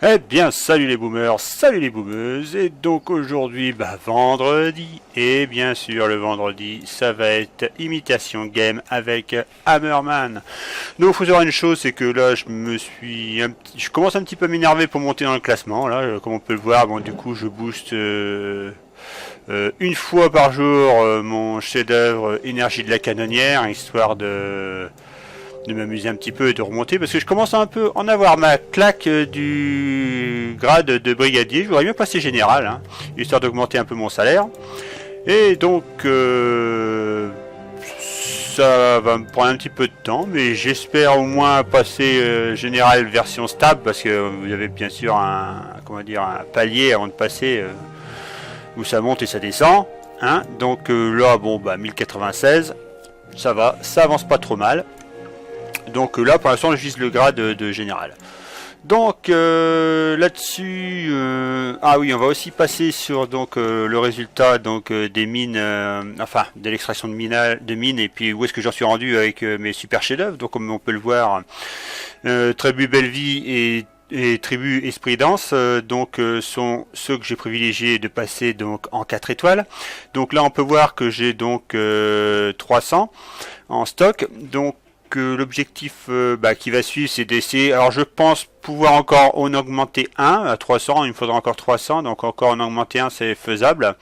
Eh bien, salut les boomers, salut les boomeuses, et donc aujourd'hui, vendredi, et bien sûr le vendredi, ça va être imitation game avec Hammerman. Donc il faut savoir une chose, c'est que là je commence un petit peu à m'énerver pour monter dans le classement, là, comme on peut le voir, bon du coup je booste une fois par jour mon chef-d'œuvre énergie de la canonnière, histoire de m'amuser un petit peu et de remonter parce que je commence à un peu en avoir ma claque du grade de brigadier. Je voudrais bien passer général, hein, histoire d'augmenter un peu mon salaire. Et donc ça va me prendre un petit peu de temps, mais j'espère au moins passer général version stable parce que vous avez bien sûr un palier avant de passer où ça monte et ça descend. Hein. Donc là, bon, 1096, ça va, ça avance pas trop mal. Donc là pour l'instant je vise le grade de général. Donc là-dessus, ah oui, on va aussi passer sur donc le résultat donc des mines, enfin de l'extraction de mines et puis où est-ce que j'en suis rendu avec mes super chefs-d'œuvre. Donc comme on peut le voir, Tribu Bellevie et Tribu Esprit Danse sont ceux que j'ai privilégié de passer donc en 4 étoiles. Donc là on peut voir que j'ai donc 300 en stock. Donc l'objectif qui va suivre, c'est d'essayer, alors je pense pouvoir encore en augmenter un à 300, il me faudra encore 300, donc encore en augmenter un c'est faisable.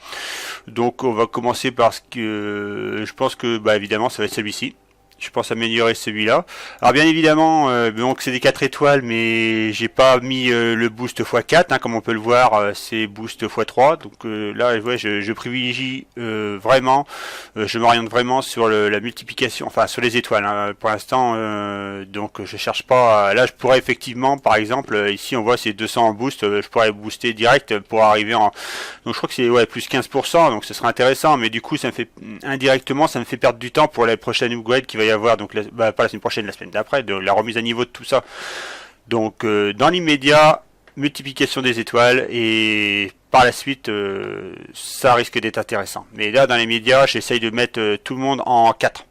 Donc on va commencer par ce que je pense que évidemment ça va être celui-ci. Je pense améliorer celui-là. Alors bien évidemment, donc c'est des 4 étoiles, mais j'ai pas mis le boost x4, hein, comme on peut le voir, c'est boost x3. Donc là, ouais, je privilégie vraiment, je m'oriente vraiment sur la multiplication, enfin sur les étoiles. Hein, pour l'instant, donc je cherche pas. Là, je pourrais effectivement, par exemple, ici on voit c'est 200 en boost, je pourrais booster direct pour arriver en. Donc je crois que c'est plus 15%, donc ce serait intéressant, mais du coup ça me fait indirectement, ça me fait perdre du temps pour la prochaine upgrade qui va y avoir, donc pas la semaine prochaine, la semaine d'après, de la remise à niveau de tout ça. Donc dans l'immédiat, multiplication des étoiles, et par la suite ça risque d'être intéressant. Mais là dans les médias, j'essaye de mettre tout le monde en 4.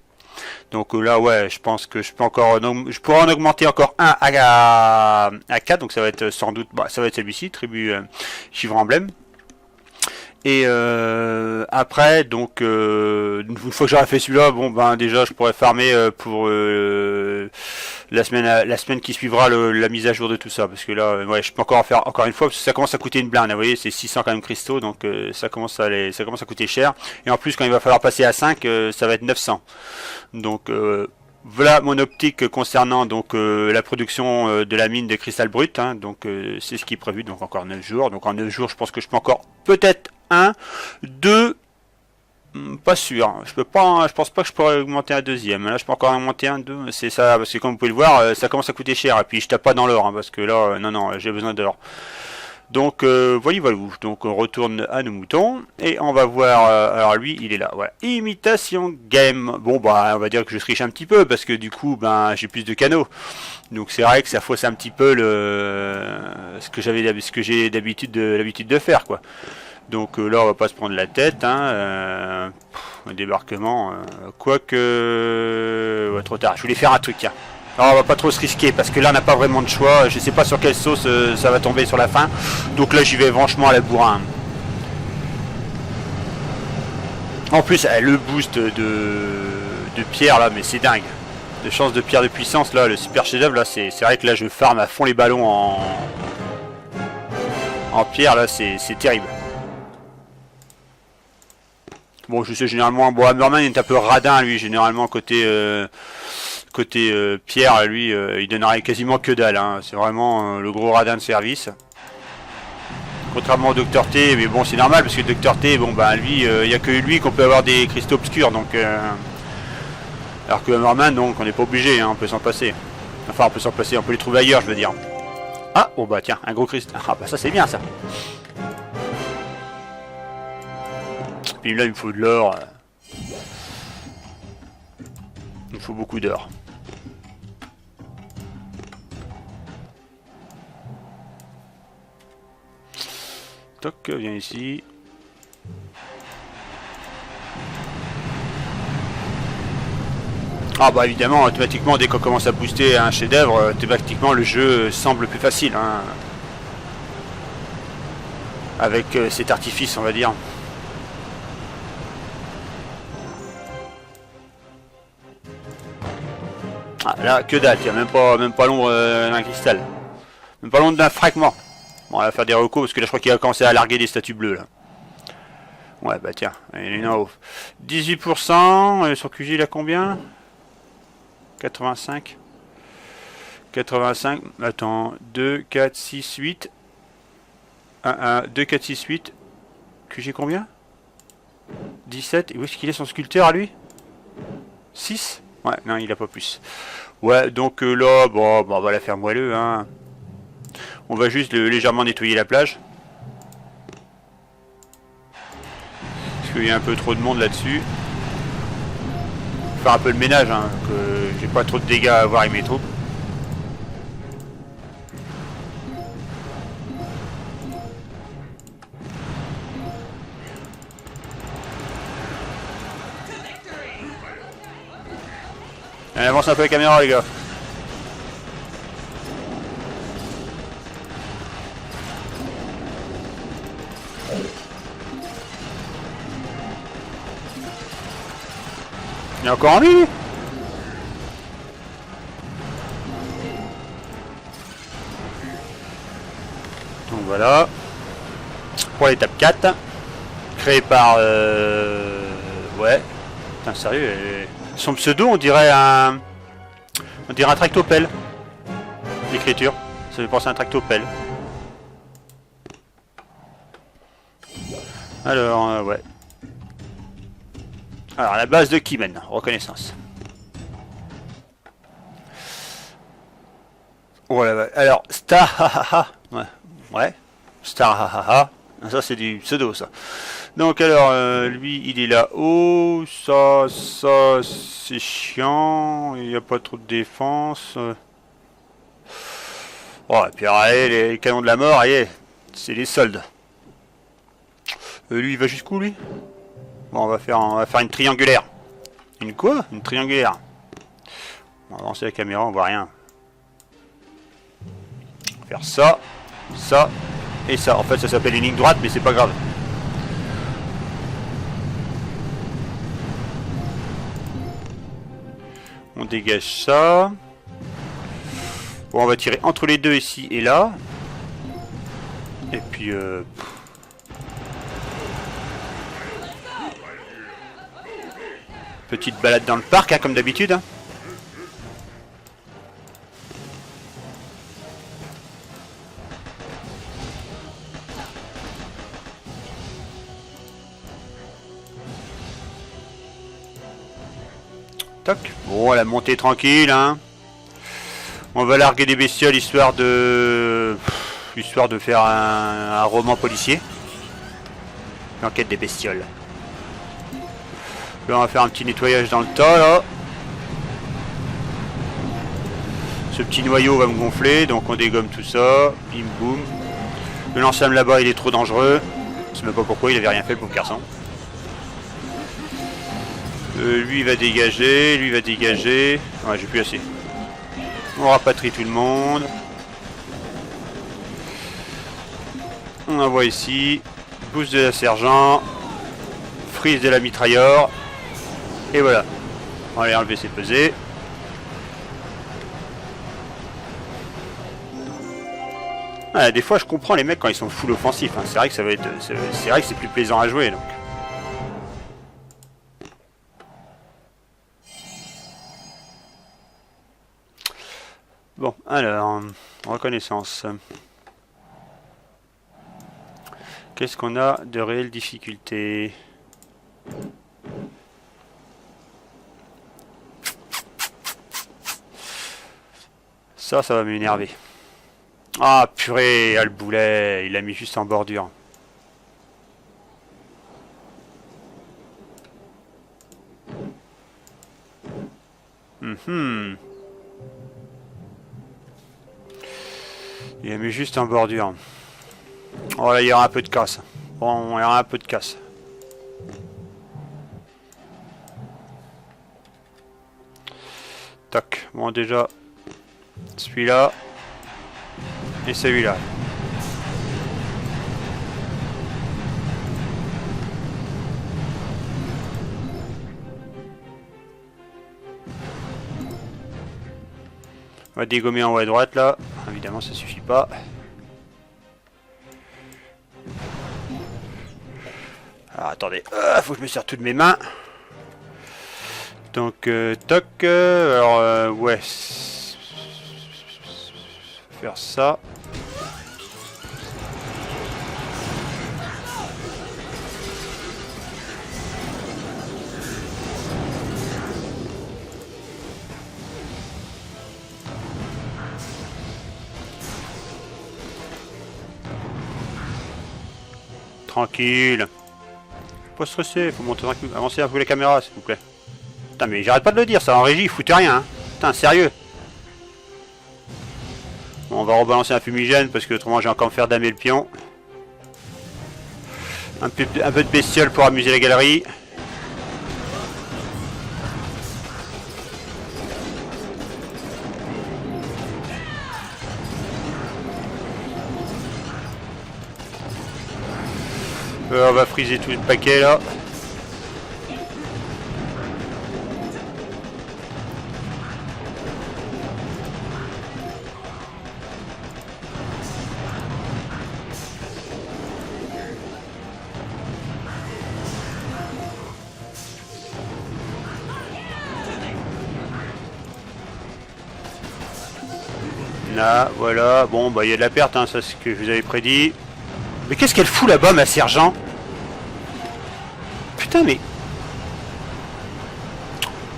Donc là ouais, je pense que je peux encore, je pourrais en augmenter encore un à 4, donc ça va être sans doute, ça va être celui-ci, tribu Givre Emblème. Et après, donc une fois que j'aurai fait celui-là, déjà je pourrais farmer pour la semaine qui suivra la mise à jour de tout ça, parce que là, ouais, je peux encore en faire encore une fois, parce que ça commence à coûter une blinde. Vous voyez, c'est 600 quand même cristaux, donc ça commence à coûter cher. Et en plus, quand il va falloir passer à 5, ça va être 900. Donc voilà mon optique concernant donc la production de la mine de cristal brut, hein, donc c'est ce qui est prévu, donc encore 9 jours. Donc en 9 jours, je pense que je peux encore peut-être 1, 2, pas sûr. Je pense pas que je pourrais augmenter un deuxième. Là, je peux encore augmenter un, 2, c'est ça, parce que comme vous pouvez le voir, ça commence à coûter cher. Et puis je tape pas dans l'or, hein, parce que là, non, j'ai besoin d'or. Donc voilà. Donc on retourne à nos moutons et on va voir. Alors lui, il est là. Voilà. Imitation game. Bon on va dire que je triche un petit peu parce que du coup, j'ai plus de canaux. Donc c'est vrai que ça fausse un petit peu ce que j'ai l'habitude de faire, quoi. Donc là, on va pas se prendre la tête. Hein, un débarquement, quoique trop tard. Je voulais faire un truc, tiens. Alors on va pas trop se risquer parce que là on n'a pas vraiment de choix. Je sais pas sur quelle sauce ça va tomber sur la fin. Donc là j'y vais franchement à la bourrin. En plus le boost de pierre là, mais c'est dingue. De chance de pierre de puissance là, le super chef-d'œuvre là, c'est vrai que là je farme à fond les ballons en pierre là, c'est terrible. Bon je sais généralement, Hammerman est un peu radin lui, généralement côté Pierre, lui, il donnerait quasiment que dalle. Hein. C'est vraiment le gros radin de service. Contrairement au Dr T, mais bon, c'est normal parce que Dr T, lui, il n'y a que lui qu'on peut avoir des cristaux obscurs. Donc, alors que Hammerman, donc, on n'est pas obligé, hein, on peut s'en passer. Enfin, on peut s'en passer, on peut les trouver ailleurs, je veux dire. Ah, tiens, un gros cristal. Ah, ça c'est bien ça. Puis là, il me faut de l'or. Il me faut beaucoup d'or. Toc, viens ici. Ah évidemment, automatiquement dès qu'on commence à booster un chef-d'œuvre, automatiquement le jeu semble plus facile. Hein. avec cet artifice, on va dire. Ah, là, que dalle, tiens, même pas l'ombre d'un cristal. Même pas l'ombre d'un fragment. Bon, on va faire des recos parce que là, je crois qu'il a commencé à larguer des statues bleues, là. Ouais, bah tiens, il est en haut. 18%, sur QG, il a combien? 85. 85, attends, 2, 4, 6, 8. 1, 1, 2, 4, 6, 8. QG combien? 17. Et où est-ce qu'il est son sculpteur à lui? 6? Ouais, non, il a pas plus. Ouais, donc là, bon, on va la faire moelleux, hein. On va juste légèrement nettoyer la plage. Parce qu'il y a un peu trop de monde là-dessus. Faire un peu le ménage, hein, que j'ai pas trop de dégâts à avoir avec mes troupes. Allez, avance un peu la caméra, les gars. Il est encore en vie, lui. Donc voilà. Pour l'étape 4. Créé par... Ouais. Putain, sérieux. Son pseudo, on dirait un... On dirait un tractopelle. L'écriture. Ça fait penser à un tractopelle. Alors, ouais. Alors, la base de qui maintenant? Reconnaissance. Voilà, alors, Star, ouais, ouais, Star, ça c'est du pseudo ça. Donc alors, lui il est là-haut, ça c'est chiant, il n'y a pas trop de défense. Oh, et puis allez, les canons de la mort, allez, c'est les soldes. Lui il va jusqu'où lui? Bon, on va faire une triangulaire. Une quoi? Une triangulaire. On va avancer la caméra, on voit rien. Faire ça, ça et ça. En fait, ça s'appelle une ligne droite, mais c'est pas grave. On dégage ça. Bon, on va tirer entre les deux ici et là. Et puis... petite balade dans le parc, hein, comme d'habitude. Hein. Toc. Bon, la montée tranquille, hein. On va larguer des bestioles histoire de faire un roman policier. L'enquête des bestioles. Là, on va faire un petit nettoyage dans le tas, là. Ce petit noyau va me gonfler, donc on dégomme tout ça. Bim boum. Le lance-flamme là-bas, il est trop dangereux. Je sais même pas pourquoi, il avait rien fait, le pauvre garçon. Lui il va dégager, lui il va dégager. Ouais, j'ai plus assez. On rapatrie tout le monde. On envoie ici. Boost de la sergent. Freeze de la mitrailleur. Et voilà. On va aller enlever ses pesées. Ah, des fois je comprends les mecs quand ils sont full offensifs. Hein. C'est vrai que ça va être. C'est vrai que c'est plus plaisant à jouer donc. Bon, alors, reconnaissance. Qu'est-ce qu'on a de réelles difficultés? Ça va m'énerver. Ah, purée, ah, le boulet, il l'a mis juste en bordure. Il a mis juste en bordure. Oh là, il y aura un peu de casse. Bon, il y aura un peu de casse. Tac. Bon, déjà, celui-là. Et celui-là. On va dégommer en haut à droite là. Évidemment ça suffit pas. Alors attendez, faut que je me serre toutes mes mains. Donc toc, alors ouais. Faire ça. Tranquille. Faut pas stresser, faut monter tranquille. Avancez un peu les caméras s'il vous plaît. Putain mais j'arrête pas de le dire, ça en régie, foutez rien hein. Putain sérieux. Bon, on va rebalancer un fumigène parce que autrement j'ai encore me faire damer le pion. Un peu de bestiole pour amuser la galerie. On va friser tout le paquet là. Là, voilà. Bon, bah il y a de la perte, hein, ça c'est ce que je vous avais prédit. Mais qu'est-ce qu'elle fout là-bas, ma sergent? Putain, mais...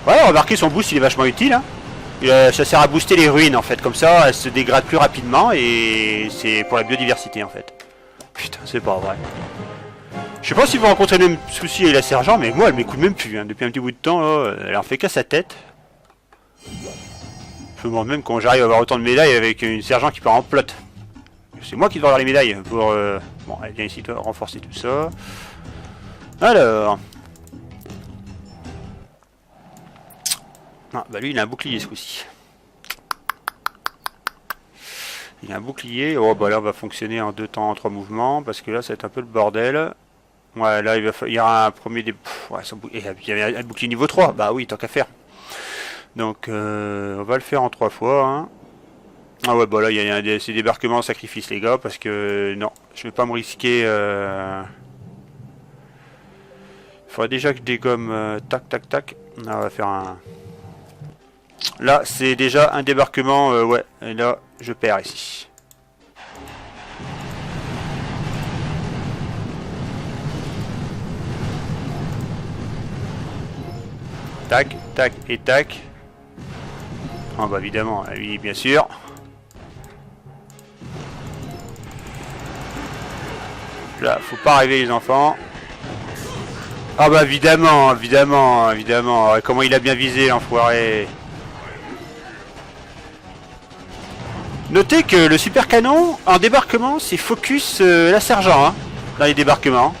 Ouais, remarquez, son boost, il est vachement utile. Hein. Ça sert à booster les ruines, en fait. Comme ça, elles se dégradent plus rapidement et c'est pour la biodiversité, en fait. Putain, c'est pas vrai. Je sais pas si vous rencontrez le même souci avec la sergent, mais moi, elle m'écoute même plus. Hein. Depuis un petit bout de temps, là, elle en fait qu'à sa tête. Je me demande même quand j'arrive à avoir autant de médailles avec une sergent qui part en plot. C'est moi qui dois avoir les médailles pour... Bon, allez, viens ici, toi, renforcer tout ça. Alors... Ah, bah lui, il a un bouclier, ce coup-ci. Il a un bouclier. Oh, bah là, on va fonctionner en 2 temps, en 3 mouvements, parce que là, ça va être un peu le bordel. Ouais, là, il y aura un premier... Ouais, il y avait un bouclier niveau 3. Bah oui, tant qu'à faire. Donc, on va le faire en 3 fois, hein. Ah ouais, bah là, il y a ces débarquements en sacrifice, les gars, parce que non, je vais pas me risquer. Il faudrait déjà que je dégomme tac, tac, tac. Là, on va faire un... Là, c'est déjà un débarquement, ouais, et là, je perds ici. Tac, tac et tac. Ah bah évidemment, oui, bien sûr. Là, faut pas rêver les enfants. Ah bah évidemment, évidemment, évidemment. Comment il a bien visé l'enfoiré. Notez que le super canon en débarquement c'est focus la sergent hein, dans les débarquements.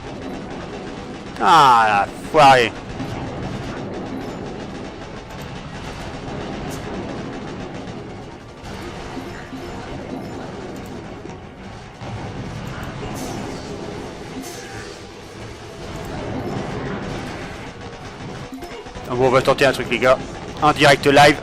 Ah la foiré. Bon, on va tenter un truc les gars, en direct live.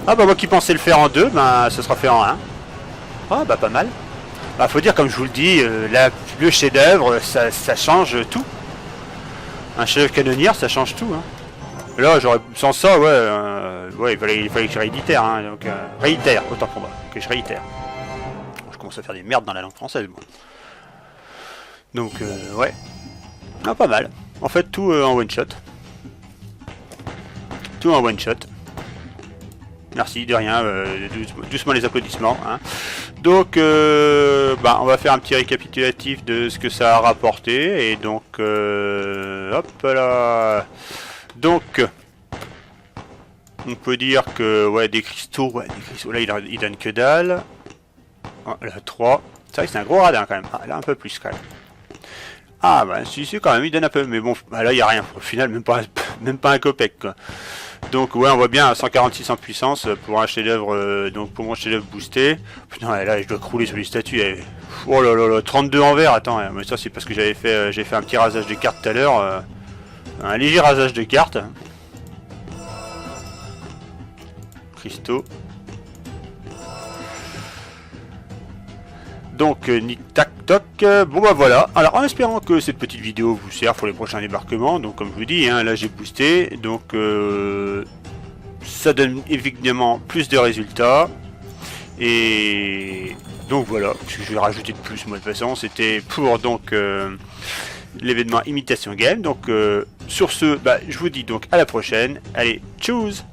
Ah bah moi qui pensais le faire en 2, bah ça sera fait en 1. Ah bah pas mal. Bah faut dire comme je vous le dis, le chef d'œuvre ça change tout. Un chef canonnière ça change tout. Hein. Là j'aurais sans ça ouais, il fallait que je réitère, hein, donc réitère, autant pour moi, que je réitère. Je commence à faire des merdes dans la langue française moi. Donc ouais. Ah pas mal. En fait tout en one shot. Tout en one shot. Merci, de rien, doucement les applaudissements. Hein. Donc, bah, on va faire un petit récapitulatif de ce que ça a rapporté. Et donc, hop là. Donc, on peut dire que, ouais, des cristaux, là, il donne que dalle. Oh, là, 3. C'est vrai que c'est un gros radin quand même. Ah, là, un peu plus quand même. Ah, bah, si, quand même, il donne un peu. Mais bon, bah, là, il n'y a rien. Au final, même pas un copec, quoi. Donc ouais, on voit bien à 146 en puissance pour un chef-d'œuvre, donc pour mon chef-d'œuvre boosté. Putain, là je dois crouler sur les statues. Oh là là là, 32 en vert. Attends, mais ça c'est parce que j'ai fait un petit rasage de cartes tout à l'heure, un léger rasage de cartes. Cristaux. Donc nick tac toc, bon bah voilà. Alors en espérant que cette petite vidéo vous sert pour les prochains débarquements. Donc comme je vous dis, hein, là j'ai boosté, donc ça donne évidemment plus de résultats. Et donc voilà, ce que je vais rajouter de plus moi de toute façon, c'était pour donc l'événement Imitation Game. Donc sur ce, bah, je vous dis donc à la prochaine. Allez, tchuss.